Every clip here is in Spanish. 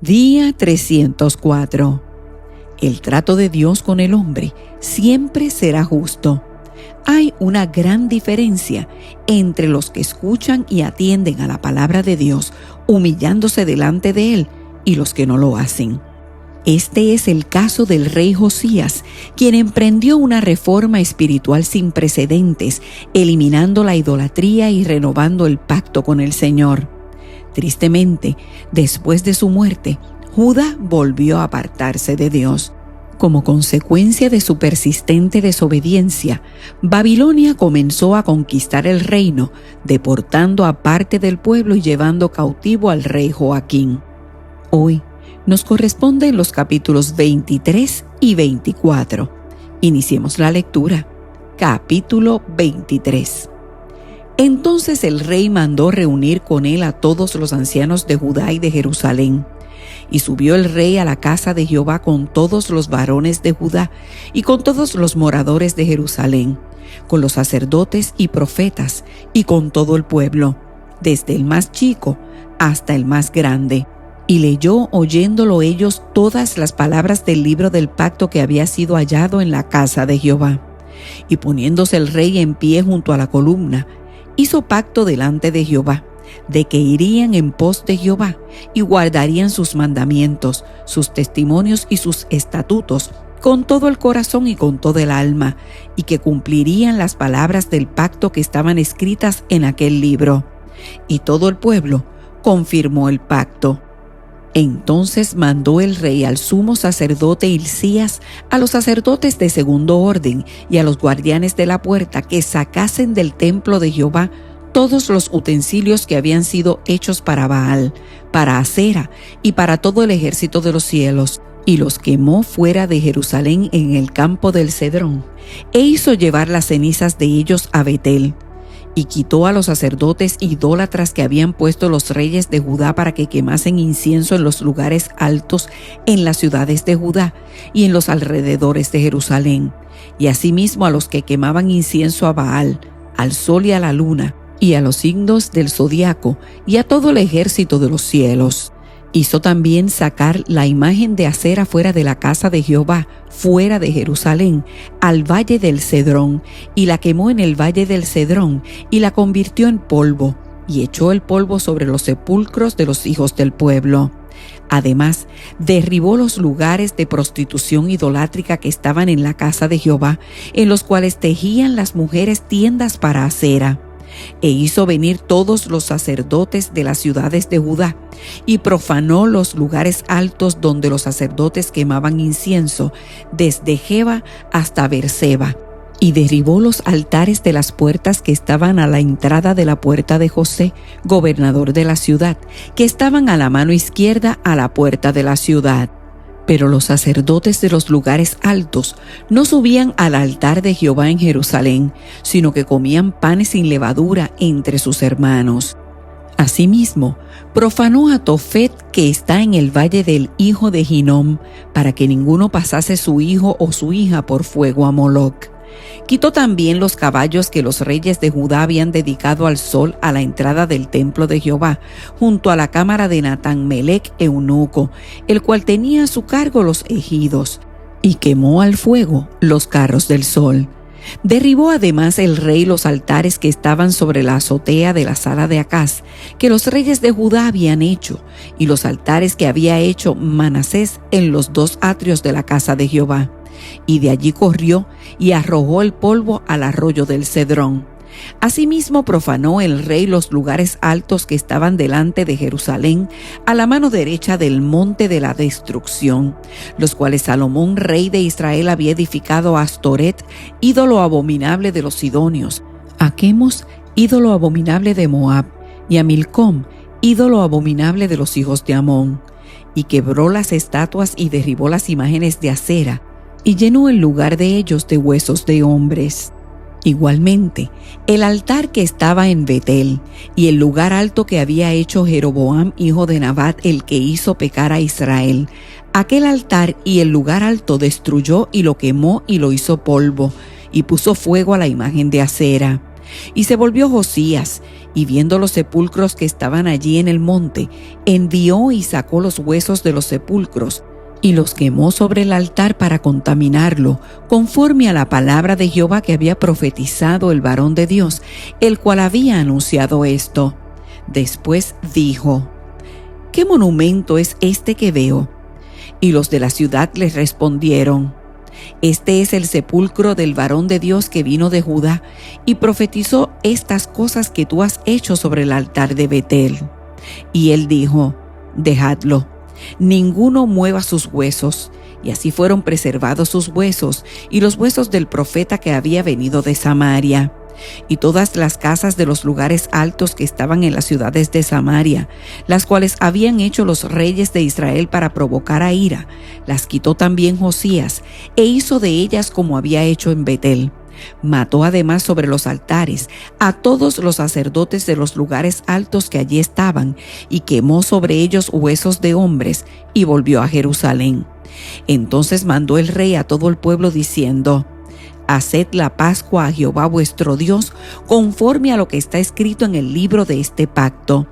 Día 304. El trato de Dios con el hombre siempre será justo. Hay una gran diferencia entre los que escuchan y atienden a la palabra de Dios, humillándose delante de Él, y los que no lo hacen. Este es el caso del rey Josías, quien emprendió una reforma espiritual sin precedentes, eliminando la idolatría y renovando el pacto con el Señor. Tristemente, después de su muerte, Judá volvió a apartarse de Dios. Como consecuencia de su persistente desobediencia, Babilonia comenzó a conquistar el reino, deportando a parte del pueblo y llevando cautivo al rey Joaquín. Hoy nos corresponden los capítulos 23 y 24. Iniciemos la lectura. Capítulo 23. Entonces el rey mandó reunir con él a todos los ancianos de Judá y de Jerusalén. Y subió el rey a la casa de Jehová con todos los varones de Judá y con todos los moradores de Jerusalén, con los sacerdotes y profetas y con todo el pueblo, desde el más chico hasta el más grande. Y leyó oyéndolo ellos todas las palabras del libro del pacto que había sido hallado en la casa de Jehová. Y poniéndose el rey en pie junto a la columna, hizo pacto delante de Jehová, de que irían en pos de Jehová y guardarían sus mandamientos, sus testimonios y sus estatutos con todo el corazón y con toda el alma, y que cumplirían las palabras del pacto que estaban escritas en aquel libro. Y todo el pueblo confirmó el pacto. Entonces mandó el rey al sumo sacerdote Hilcías, a los sacerdotes de segundo orden y a los guardianes de la puerta que sacasen del templo de Jehová todos los utensilios que habían sido hechos para Baal, para Acera y para todo el ejército de los cielos, y los quemó fuera de Jerusalén en el campo del Cedrón, e hizo llevar las cenizas de ellos a Betel. Y quitó a los sacerdotes idólatras que habían puesto los reyes de Judá para que quemasen incienso en los lugares altos en las ciudades de Judá y en los alrededores de Jerusalén, y asimismo a los que quemaban incienso a Baal, al sol y a la luna, y a los signos del zodiaco, y a todo el ejército de los cielos. Hizo también sacar la imagen de Acera fuera de la casa de Jehová, fuera de Jerusalén, al valle del Cedrón, y la quemó en el valle del Cedrón, y la convirtió en polvo, y echó el polvo sobre los sepulcros de los hijos del pueblo. Además, derribó los lugares de prostitución idolátrica que estaban en la casa de Jehová, en los cuales tejían las mujeres tiendas para Acera. E hizo venir todos los sacerdotes de las ciudades de Judá, y profanó los lugares altos donde los sacerdotes quemaban incienso, desde Geba hasta Beerseba, y derribó los altares de las puertas que estaban a la entrada de la puerta de José, gobernador de la ciudad, que estaban a la mano izquierda a la puerta de la ciudad. Pero los sacerdotes de los lugares altos no subían al altar de Jehová en Jerusalén, sino que comían panes sin levadura entre sus hermanos. Asimismo, profanó a Tofet, que está en el valle del hijo de Hinnom, para que ninguno pasase su hijo o su hija por fuego a Moloc. Quitó también los caballos que los reyes de Judá habían dedicado al sol a la entrada del templo de Jehová, junto a la cámara de Natán-Melec eunuco, el cual tenía a su cargo los ejidos, y quemó al fuego los carros del sol. Derribó además el rey los altares que estaban sobre la azotea de la sala de Acaz, que los reyes de Judá habían hecho, y los altares que había hecho Manasés en los dos atrios de la casa de Jehová. Y de allí corrió y arrojó el polvo al arroyo del Cedrón. Asimismo profanó el rey los lugares altos que estaban delante de Jerusalén, a la mano derecha del monte de la destrucción, los cuales Salomón, rey de Israel, había edificado a Astoret, ídolo abominable de los sidonios, a Quemos, ídolo abominable de Moab, y a Milcom, ídolo abominable de los hijos de Amón. Y quebró las estatuas y derribó las imágenes de Acera, y llenó el lugar de ellos de huesos de hombres. Igualmente, el altar que estaba en Betel y el lugar alto que había hecho Jeroboam, hijo de Nabat, el que hizo pecar a Israel, aquel altar y el lugar alto destruyó y lo quemó y lo hizo polvo, y puso fuego a la imagen de Acera. Y se volvió Josías, y viendo los sepulcros que estaban allí en el monte, envió y sacó los huesos de los sepulcros, y los quemó sobre el altar para contaminarlo, conforme a la palabra de Jehová que había profetizado el varón de Dios, el cual había anunciado esto. Después dijo: ¿Qué monumento es este que veo? Y los de la ciudad les respondieron: Este es el sepulcro del varón de Dios que vino de Judá y profetizó estas cosas que tú has hecho sobre el altar de Betel. Y él dijo: Dejadlo, ninguno mueva sus huesos. Y así fueron preservados sus huesos y los huesos del profeta que había venido de Samaria. Y todas las casas de los lugares altos que estaban en las ciudades de Samaria, las cuales habían hecho los reyes de Israel para provocar a ira, las quitó también Josías, e hizo de ellas como había hecho en Betel. Mató además sobre los altares a todos los sacerdotes de los lugares altos que allí estaban, y quemó sobre ellos huesos de hombres, y volvió a Jerusalén. Entonces mandó el rey a todo el pueblo diciendo: Haced la Pascua a Jehová vuestro Dios, conforme a lo que está escrito en el libro de este pacto.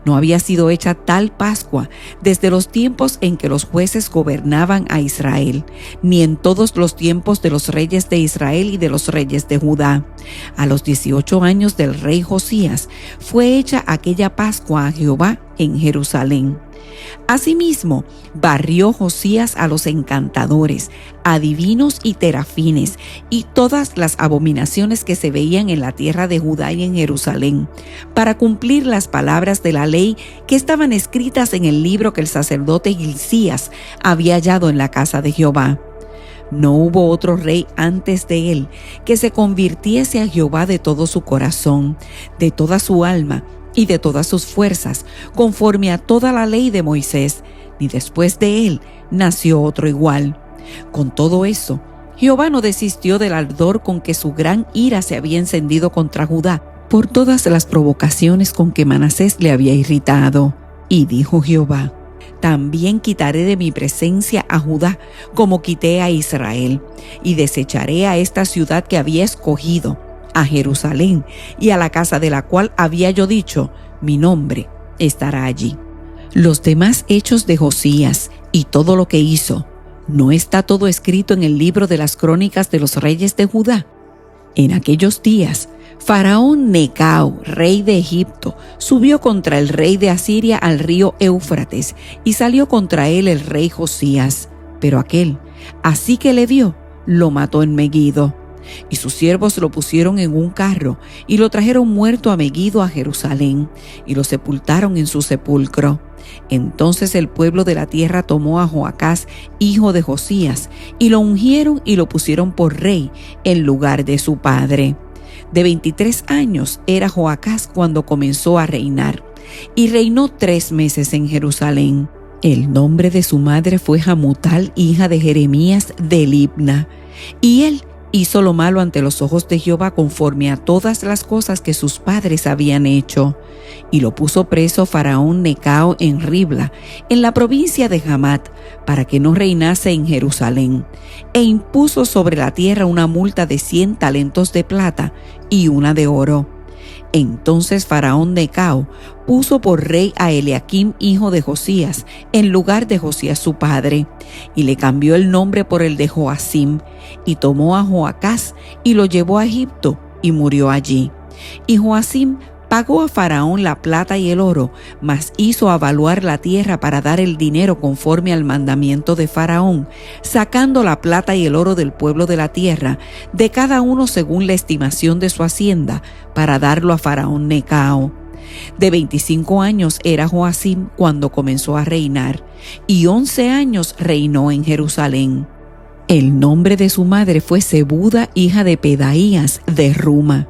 No había sido hecha tal Pascua desde los tiempos en que los jueces gobernaban a Israel, ni en todos los tiempos de los reyes de Israel y de los reyes de Judá. A los 18 años del rey Josías fue hecha aquella Pascua a Jehová en Jerusalén. Asimismo, barrió Josías a los encantadores, adivinos y terafines, y todas las abominaciones que se veían en la tierra de Judá y en Jerusalén, para cumplir las palabras de la ley que estaban escritas en el libro que el sacerdote Hilcías había hallado en la casa de Jehová. No hubo otro rey antes de él que se convirtiese a Jehová de todo su corazón, de toda su alma y de todas sus fuerzas, conforme a toda la ley de Moisés, ni después de él nació otro igual. Con todo eso, Jehová no desistió del ardor con que su gran ira se había encendido contra Judá, por todas las provocaciones con que Manasés le había irritado. Y dijo Jehová: También quitaré de mi presencia a Judá, como quité a Israel, y desecharé a esta ciudad que había escogido, a Jerusalén, y a la casa de la cual había yo dicho: Mi nombre estará allí. Los demás hechos de Josías y todo lo que hizo, ¿no está todo escrito en el libro de las crónicas de los reyes de Judá? En aquellos días, Faraón Necao, rey de Egipto, subió contra el rey de Asiria al río Éufrates, y salió contra él el rey Josías. Pero aquél, así que le vio, lo mató en Meguido. Y sus siervos lo pusieron en un carro y lo trajeron muerto a Meguido a Jerusalén, y lo sepultaron en su sepulcro. Entonces el pueblo de la tierra tomó a Joacás, hijo de Josías, y lo ungieron y lo pusieron por rey en lugar de su padre. De 23 años era Joacás cuando comenzó a reinar, y reinó 3 meses en Jerusalén. El nombre de su madre fue Hamutal, hija de Jeremías de Libna, y él hizo lo malo ante los ojos de Jehová conforme a todas las cosas que sus padres habían hecho. Y lo puso preso Faraón Necao en Ribla, en la provincia de Hamat, para que no reinase en Jerusalén. E impuso sobre la tierra una multa de 100 talentos de plata y una de oro. Entonces Faraón Necao puso por rey a Eliaquim, hijo de Josías, en lugar de Josías su padre, y le cambió el nombre por el de Joacim, y tomó a Joacás y lo llevó a Egipto, y murió allí. Y Joacim pagó a Faraón la plata y el oro, mas hizo avaluar la tierra para dar el dinero conforme al mandamiento de Faraón, sacando la plata y el oro del pueblo de la tierra, de cada uno según la estimación de su hacienda, para darlo a Faraón Necao. De 25 años era Joacim cuando comenzó a reinar, y 11 años reinó en Jerusalén. El nombre de su madre fue Zebuda, hija de Pedaías de Ruma.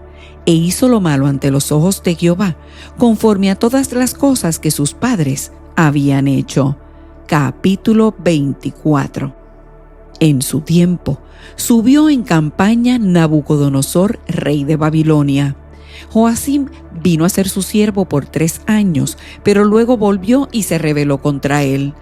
E hizo lo malo ante los ojos de Jehová, conforme a todas las cosas que sus padres habían hecho. Capítulo 24. En su tiempo, subió en campaña Nabucodonosor, rey de Babilonia. Joacim vino a ser su siervo por 3 años, pero luego volvió y se rebeló contra él.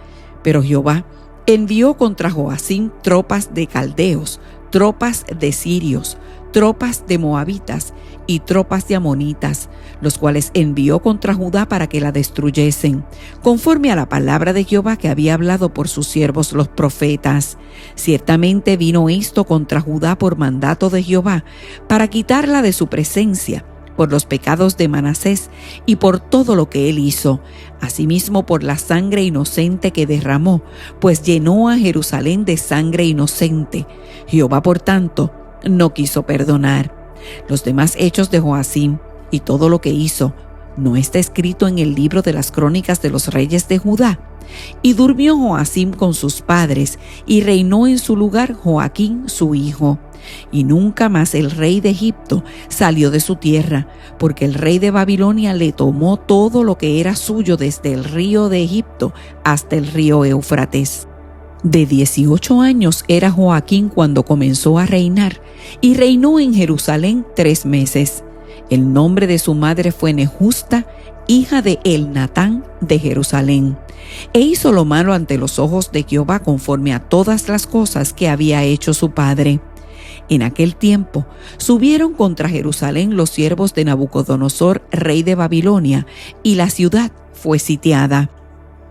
Pero Jehová envió contra Joacim tropas de caldeos, tropas de sirios, tropas de moabitas y tropas de amonitas, los cuales envió contra Judá para que la destruyesen, conforme a la palabra de Jehová que había hablado por sus siervos los profetas. Ciertamente vino esto contra Judá por mandato de Jehová, para quitarla de su presencia, por los pecados de Manasés y por todo lo que él hizo, asimismo por la sangre inocente que derramó, pues llenó a Jerusalén de sangre inocente. Jehová, por tanto, no quiso perdonar. Los demás hechos de Joacim y todo lo que hizo, ¿no está escrito en el libro de las crónicas de los reyes de Judá? Y durmió Joacim con sus padres, y reinó en su lugar Joaquín su hijo. Y nunca más el rey de Egipto salió de su tierra, porque el rey de Babilonia le tomó todo lo que era suyo desde el río de Egipto hasta el río Éufrates. De 18 años era Joaquín cuando comenzó a reinar, y reinó en Jerusalén 3 meses. El nombre de su madre fue Nehusta, hija de Elnatán de Jerusalén. E hizo lo malo ante los ojos de Jehová conforme a todas las cosas que había hecho su padre. En aquel tiempo subieron contra Jerusalén los siervos de Nabucodonosor, rey de Babilonia, y la ciudad fue sitiada.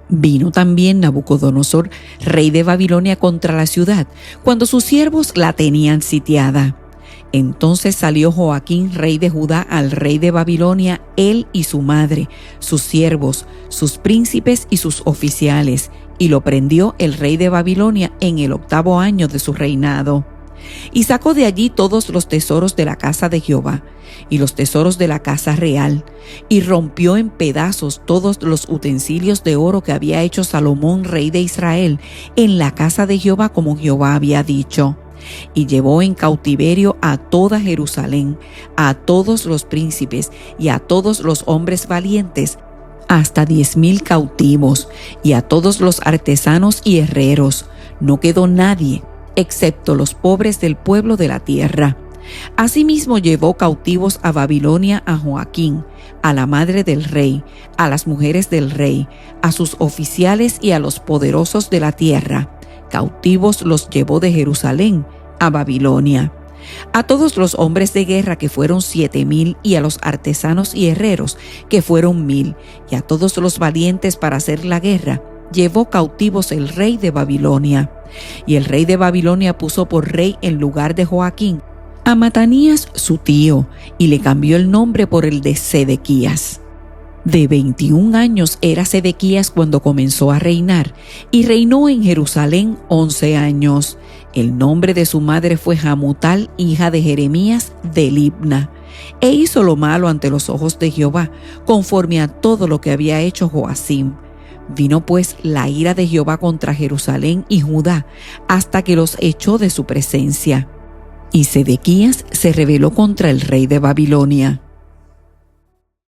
Vino también Nabucodonosor, rey de Babilonia, contra la ciudad, cuando sus siervos la tenían sitiada. Entonces salió Joaquín, rey de Judá, al rey de Babilonia, él y su madre, sus siervos, sus príncipes y sus oficiales, y lo prendió el rey de Babilonia en el 8º año de su reinado. Y sacó de allí todos los tesoros de la casa de Jehová y los tesoros de la casa real, y rompió en pedazos todos los utensilios de oro que había hecho Salomón, rey de Israel, en la casa de Jehová, como Jehová había dicho. Y llevó en cautiverio a toda Jerusalén, a todos los príncipes y a todos los hombres valientes, hasta 10,000 cautivos, y a todos los artesanos y herreros. No quedó nadie, excepto los pobres del pueblo de la tierra. Asimismo llevó cautivos a Babilonia a Joaquín, a la madre del rey, a las mujeres del rey, a sus oficiales y a los poderosos de la tierra. Cautivos los llevó de Jerusalén a Babilonia. A todos los hombres de guerra, que fueron 7,000, y a los artesanos y herreros, que fueron 1,000, y a todos los valientes para hacer la guerra, llevó cautivos el rey de Babilonia. Y el rey de Babilonia puso por rey en lugar de Joaquín a Matanías su tío, y le cambió el nombre por el de Sedequías. De 21 años era Sedequías cuando comenzó a reinar, y reinó en Jerusalén 11 años. El nombre de su madre fue Hamutal, hija de Jeremías de Libna. E hizo lo malo ante los ojos de Jehová, conforme a todo lo que había hecho Joacim. Vino pues la ira de Jehová contra Jerusalén y Judá, hasta que los echó de su presencia. Y Sedequías se rebeló contra el rey de Babilonia.